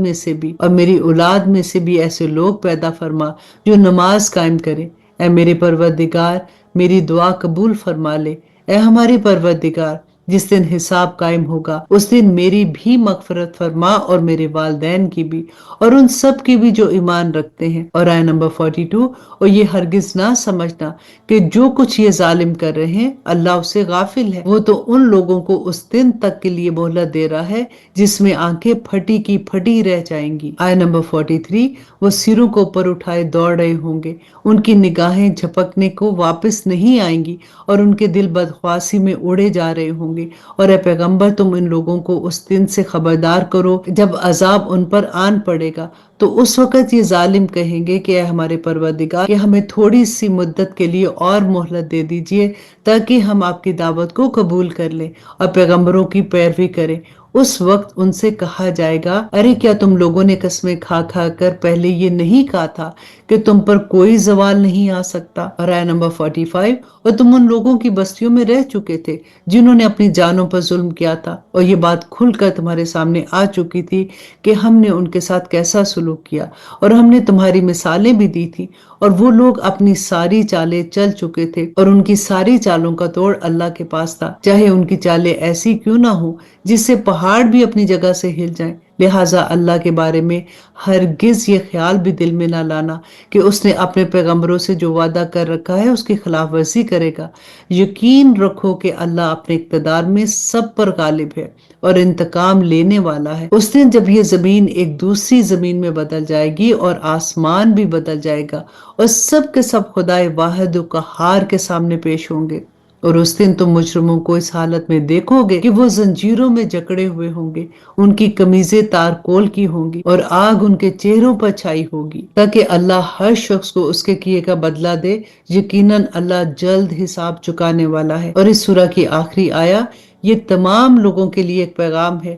में से भी ऐसे लोग पैदा फरमा जो नमाज कायम करे। ऐ मेरे परवरदिगार, मेरी दुआ कबूल फरमा ले। ऐ हमारे परवरदिगार, जिस दिन हिसाब कायम होगा उस दिन मेरी भी मगफरत फरमा और मेरे वालदैन की भी और उन सब की भी जो ईमान रखते हैं। और आया नंबर 42, और ये हरगिज ना समझना कि जो कुछ ये जालिम कर रहे हैं अल्लाह उससे गाफिल है। वो तो उन लोगों को उस दिन तक के लिए मोहलत दे रहा है जिसमें आंखें फटी की फटी रह जाएंगी। आया नंबर 43, वो सिरों को ऊपर उठाए दौड़ रहे होंगे, उनकी निगाहें झपकने को वापस नहीं आएंगी और उनके दिल बदख्वासी में उड़े जा रहे होंगे। और ए पैगंबर, तुम इन लोगों को उस दिन से खबरदार करो जब अजाब उन पर आन पड़ेगा। तो उस वक्त ये जालिम कहेंगे कि हमारे परवरदिगार, कि हमें थोड़ी सी मुद्दत के लिए और मोहलत दे दीजिए ताकि हम आपकी दावत को कबूल कर लें और पैगंबरों की पैरवी करें। उस वक्त उनसे कहा जाएगा, अरे क्या तुम लोगों ने कसमें खा खा कर पहले ये नहीं कहा था कि तुम पर कोई जवाल नहीं आ सकता। और आया नंबर 45, और तुम उन लोगों की बस्तियों में रह चुके थे जिन्होंने अपनी जानों पर जुल्म किया था, और ये बात खुलकर तुम्हारे सामने आ चुकी थी कि हमने उनके साथ कैसा सलूक किया, और हमने तुम्हारी मिसालें भी दी थी। और वो लोग अपनी सारी चालें चल चुके थे और उनकी सारी चालों का तोड़ अल्लाह के पास था, चाहे उनकी चालें ऐसी क्यों ना हो जिससे पहाड़ پہاڑ بھی اپنی جگہ سے ہل جائیں۔ لہٰذا اللہ کے بارے میں ہرگز یہ خیال بھی دل میں نہ لانا کہ اس نے اپنے پیغمبروں سے جو وعدہ کر رکھا ہے اس کی خلاف ورزی کرے گا۔ یقین رکھو کہ اللہ اپنے اقتدار میں سب پر غالب ہے اور انتقام لینے والا ہے۔ اس دن جب یہ زمین ایک دوسری زمین میں بدل جائے گی اور آسمان بھی بدل جائے گا اور سب کے سب خدائے واحد و قہار کے سامنے پیش ہوں گے، اور اس دن تم مجرموں کو اس حالت میں دیکھو گے کہ وہ زنجیروں میں جکڑے ہوئے ہوں گے، ان کی قمیضیں تارکول کی ہوں گی اور آگ ان کے چہروں پر چھائی ہوگی، تاکہ اللہ ہر شخص کو اس کے کیے کا بدلہ دے۔ یقیناً اللہ جلد حساب چکانے والا ہے۔ اور اس سورہ کی آخری آیا یہ تمام لوگوں کے لیے ایک پیغام ہے